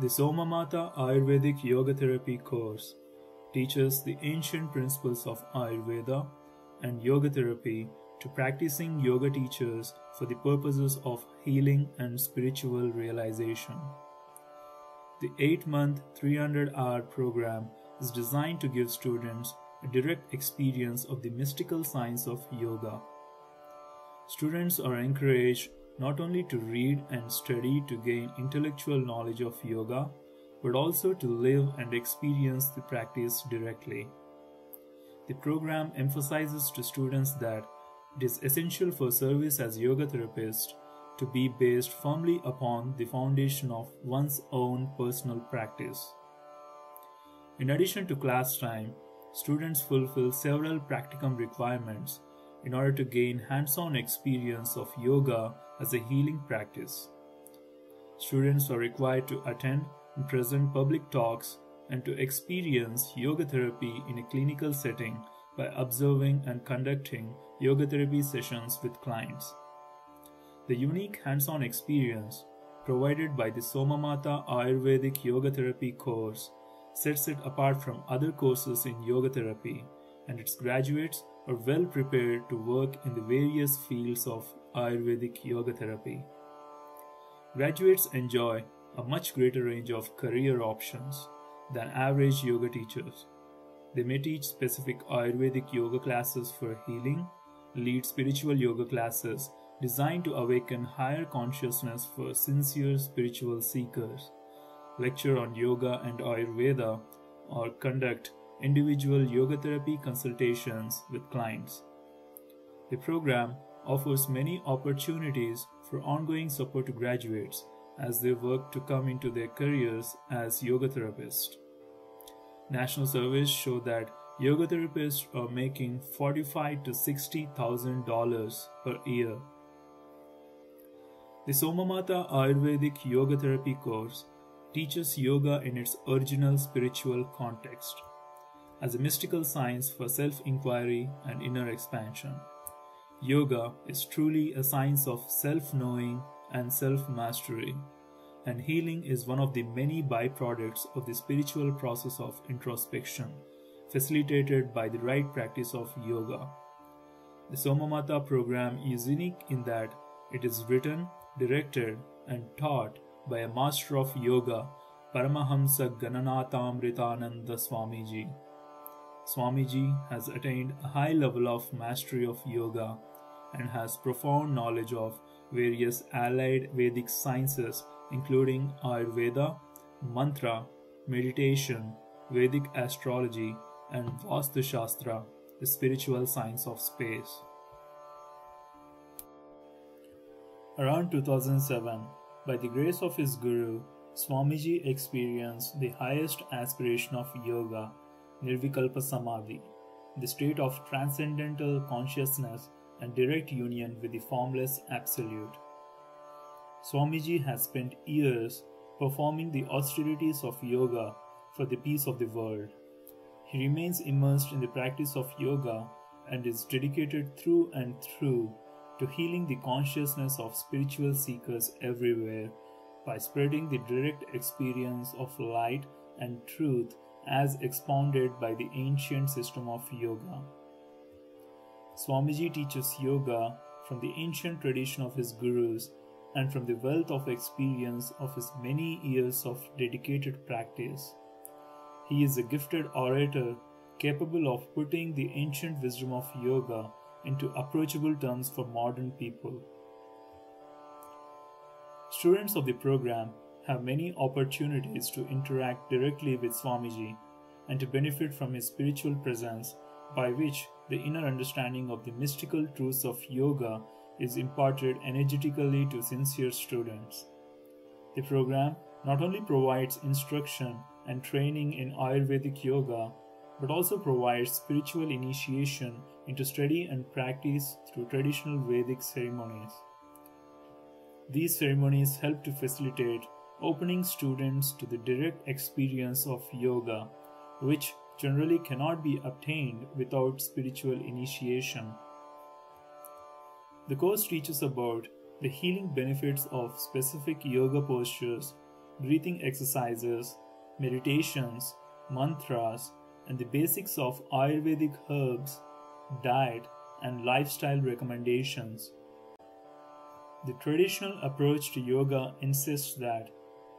The Soma Matha Ayurvedic Yoga Therapy course teaches the ancient principles of Ayurveda and yoga therapy to practicing yoga teachers for the purposes of healing and spiritual realization. The 8-month, 300-hour program is designed to give students a direct experience of the mystical science of yoga. Students are encouraged not only to read and study to gain intellectual knowledge of yoga, but also to live and experience the practice directly. The program emphasizes to students that it is essential for service as yoga therapist to be based firmly upon the foundation of one's own personal practice. In addition to class time, students fulfill several practicum requirements in order to gain hands-on experience of yoga as a healing practice. Students are required to attend and present public talks and to experience yoga therapy in a clinical setting by observing and conducting yoga therapy sessions with clients. The unique hands-on experience provided by the Soma Matha Ayurvedic Yoga Therapy course sets it apart from other courses in yoga therapy, and its graduates are well prepared to work in the various fields of Ayurvedic yoga therapy. Graduates enjoy a much greater range of career options than average yoga teachers. They may teach specific Ayurvedic yoga classes for healing, lead spiritual yoga classes designed to awaken higher consciousness for sincere spiritual seekers, lecture on yoga and Ayurveda, or conduct individual yoga therapy consultations with clients. The program offers many opportunities for ongoing support to graduates as they work to come into their careers as yoga therapists. National surveys show that yoga therapists are making $45,000 to $60,000 per year. The Soma Matha Ayurvedic Yoga Therapy course teaches yoga in its original spiritual context, as a mystical science for self-inquiry and inner expansion. Yoga is truly a science of self-knowing and self-mastery, and healing is one of the many byproducts of the spiritual process of introspection, facilitated by the right practice of yoga. The Soma Matha program is unique in that it is written, directed, and taught by a master of yoga, Paramahamsa Gananatamritananda Swamiji. Swamiji has attained a high level of mastery of yoga and has profound knowledge of various allied Vedic sciences including Ayurveda, mantra, meditation, Vedic astrology, and Vastu Shastra, the spiritual science of space. Around 2007, by the grace of his guru, Swamiji experienced the highest aspiration of yoga, Nirvikalpa Samadhi, the state of transcendental consciousness and direct union with the formless Absolute. Swamiji has spent years performing the austerities of yoga for the peace of the world. He remains immersed in the practice of yoga and is dedicated through and through to healing the consciousness of spiritual seekers everywhere by spreading the direct experience of light and truth as expounded by the ancient system of yoga. Swamiji teaches yoga from the ancient tradition of his gurus and from the wealth of experience of his many years of dedicated practice. He is a gifted orator capable of putting the ancient wisdom of yoga into approachable terms for modern people. Students of the program have many opportunities to interact directly with Swamiji and to benefit from his spiritual presence, by which the inner understanding of the mystical truths of yoga is imparted energetically to sincere students. The program not only provides instruction and training in Ayurvedic yoga, but also provides spiritual initiation into study and practice through traditional Vedic ceremonies. These ceremonies help to facilitate opening students to the direct experience of yoga, which generally cannot be obtained without spiritual initiation. The course teaches about the healing benefits of specific yoga postures breathing exercises, meditations, mantras, and the basics of Ayurvedic herbs, diet, and lifestyle recommendations. The traditional approach to yoga insists that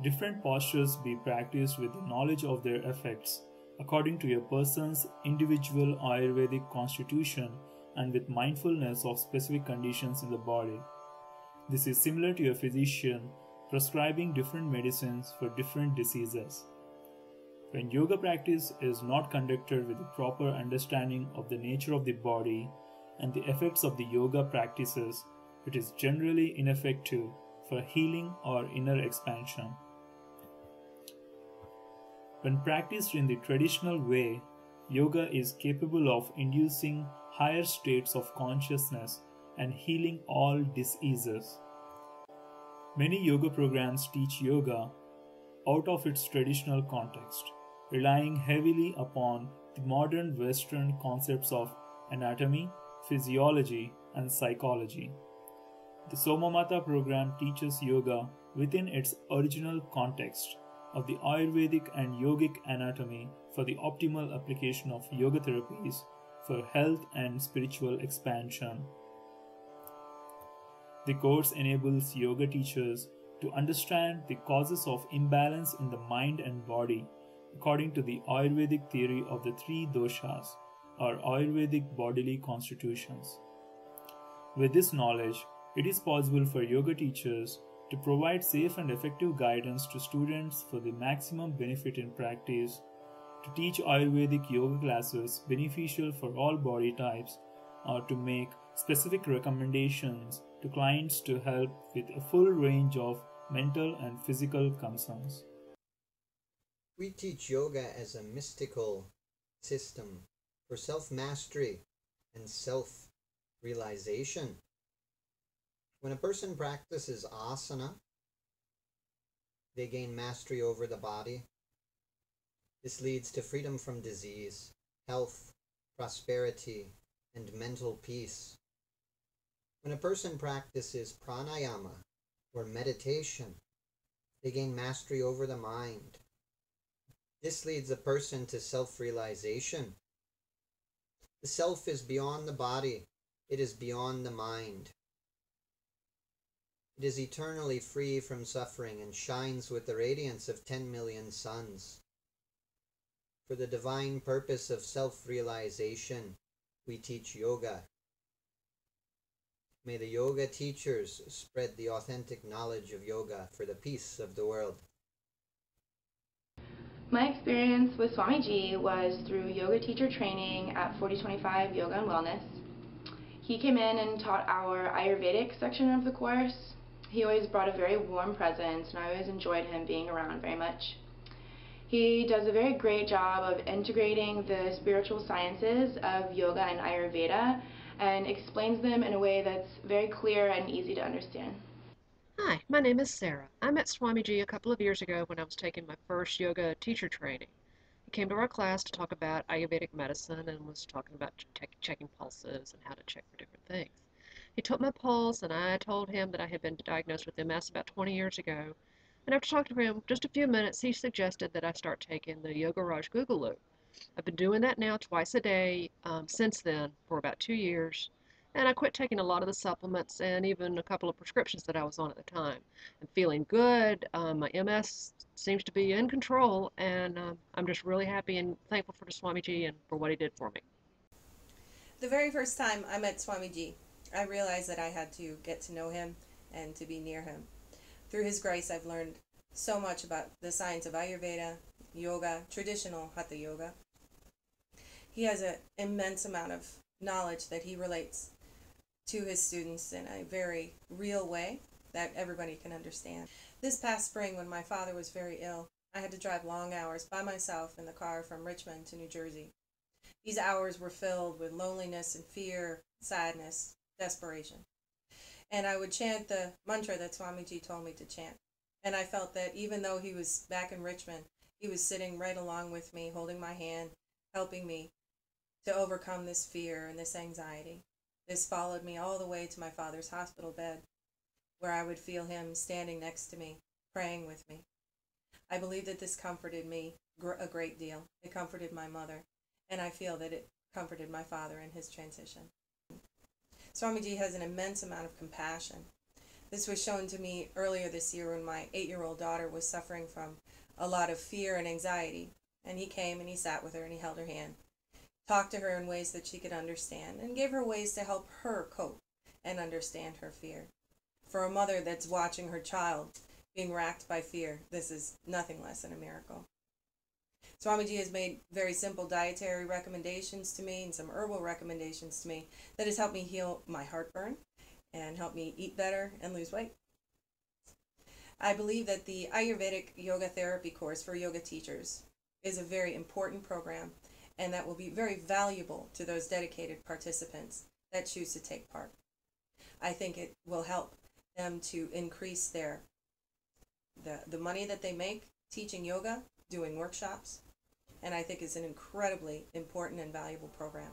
different postures be practiced with the knowledge of their effects according to a person's individual Ayurvedic constitution and with mindfulness of specific conditions in the body. This is similar to a physician prescribing different medicines for different diseases. When yoga practice is not conducted with a proper understanding of the nature of the body and the effects of the yoga practices, it is generally ineffective for healing or inner expansion. When practiced in the traditional way, yoga is capable of inducing higher states of consciousness and healing all diseases. Many yoga programs teach yoga out of its traditional context, relying heavily upon the modern Western concepts of anatomy, physiology, and psychology. The Soma Matha program teaches yoga within its original context of the Ayurvedic and yogic anatomy for the optimal application of yoga therapies for health and spiritual expansion. The course enables yoga teachers to understand the causes of imbalance in the mind and body according to the Ayurvedic theory of the three doshas, or Ayurvedic bodily constitutions. With this knowledge, it is possible for yoga teachers to provide safe and effective guidance to students for the maximum benefit in practice, to teach Ayurvedic yoga classes beneficial for all body types, or to make specific recommendations to clients to help with a full range of mental and physical concerns. We teach yoga as a mystical system for self-mastery and self-realization. When a person practices asana, they gain mastery over the body. This leads to freedom from disease, health, prosperity, and mental peace. When a person practices pranayama, or meditation, they gain mastery over the mind. This leads a person to self-realization. The self is beyond the body. It is beyond the mind. It is eternally free from suffering and shines with the radiance of 10 million suns. For the divine purpose of self-realization, we teach yoga. May the yoga teachers spread the authentic knowledge of yoga for the peace of the world. My experience with Swamiji was through yoga teacher training at 4025 Yoga and Wellness. He came in and taught our Ayurvedic section of the course. He always brought a very warm presence, and I always enjoyed him being around very much. He does a very great job of integrating the spiritual sciences of yoga and Ayurveda and explains them in a way that's very clear and easy to understand. Hi, my name is Sarah. I met Swamiji a couple of years ago when I was taking my first yoga teacher training. He came to our class to talk about Ayurvedic medicine and was talking about checking pulses and how to check for different things. He took my pulse, and I told him that I had been diagnosed with MS about 20 years ago. And after talking to him just a few minutes, he suggested that I start taking the Yoga Raj Googaloo. I've been doing that now twice a day since then for about 2 years. And I quit taking a lot of the supplements and even a couple of prescriptions that I was on at the time. I'm feeling good. My MS seems to be in control, and I'm just really happy and thankful for the Swamiji and for what he did for me. The very first time I met Swamiji, I realized that I had to get to know him and to be near him. Through his grace, I've learned so much about the science of Ayurveda, yoga, traditional Hatha yoga. He has an immense amount of knowledge that he relates to his students in a very real way that everybody can understand. This past spring, when my father was very ill, I had to drive long hours by myself in the car from Richmond to New Jersey. These hours were filled with loneliness and fear, sadness, desperation. And I would chant the mantra that Swamiji told me to chant. And I felt that even though he was back in Richmond, he was sitting right along with me, holding my hand, helping me to overcome this fear and this anxiety. This followed me all the way to my father's hospital bed, where I would feel him standing next to me, praying with me. I believe that this comforted me a great deal. It comforted my mother, and I feel that it comforted my father in his transition. Swamiji has an immense amount of compassion. This was shown to me earlier this year when my 8-year-old daughter was suffering from a lot of fear and anxiety, and he came and he sat with her and he held her hand, talked to her in ways that she could understand, and gave her ways to help her cope and understand her fear. For a mother that's watching her child being racked by fear, this is nothing less than a miracle. Swamiji has made very simple dietary recommendations to me and some herbal recommendations to me that has helped me heal my heartburn and help me eat better and lose weight. I believe that the Ayurvedic yoga therapy course for yoga teachers is a very important program, and that will be very valuable to those dedicated participants that choose to take part. I think it will help them to increase the money that they make teaching yoga, doing workshops, and I think it's an incredibly important and valuable program.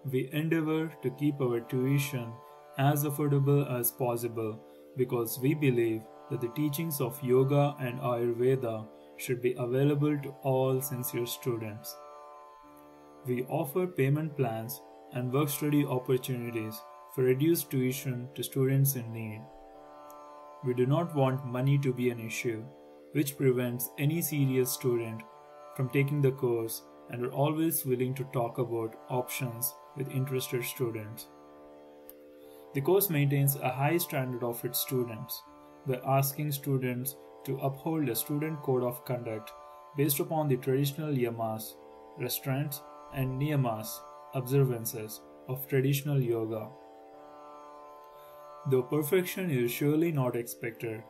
We endeavor to keep our tuition as affordable as possible because we believe that the teachings of yoga and Ayurveda should be available to all sincere students. We offer payment plans and work-study opportunities for reduced tuition to students in need. We do not want money to be an issue, which prevents any serious student from taking the course, and are always willing to talk about options with interested students. The course maintains a high standard of its students by asking students to uphold a student code of conduct based upon the traditional yamas, restraints, and niyamas, observances of traditional yoga. Though perfection is surely not expected,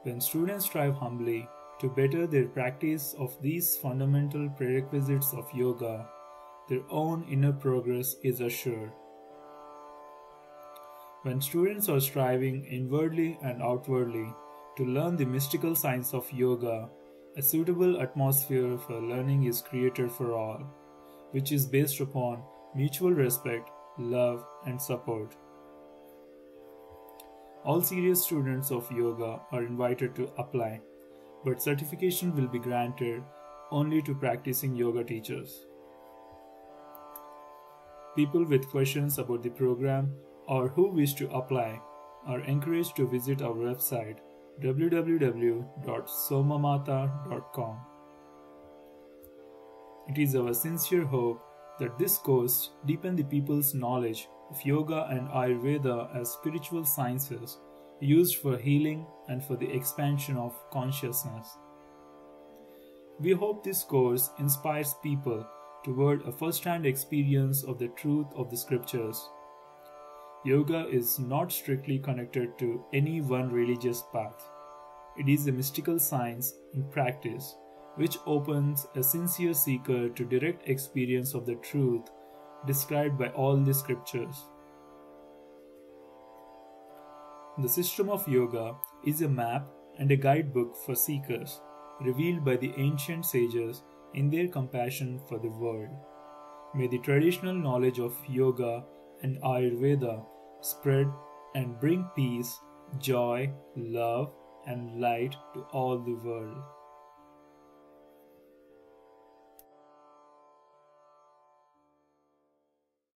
when students strive humbly to better their practice of these fundamental prerequisites of yoga, their own inner progress is assured. When students are striving inwardly and outwardly to learn the mystical science of yoga, a suitable atmosphere for learning is created for all, which is based upon mutual respect, love, and support. All serious students of yoga are invited to apply, but certification will be granted only to practicing yoga teachers. People with questions about the program or who wish to apply are encouraged to visit our website www.somamatha.com. It is our sincere hope that this course deepen the people's knowledge of yoga and Ayurveda as spiritual sciences used for healing and for the expansion of consciousness. We hope this course inspires people toward a first-hand experience of the truth of the scriptures. Yoga is not strictly connected to any one religious path. It is a mystical science in practice, which opens a sincere seeker to direct experience of the truth described by all the scriptures. The system of yoga is a map and a guidebook for seekers, revealed by the ancient sages in their compassion for the world. May the traditional knowledge of yoga and Ayurveda spread and bring peace, joy, love, and light to all the world.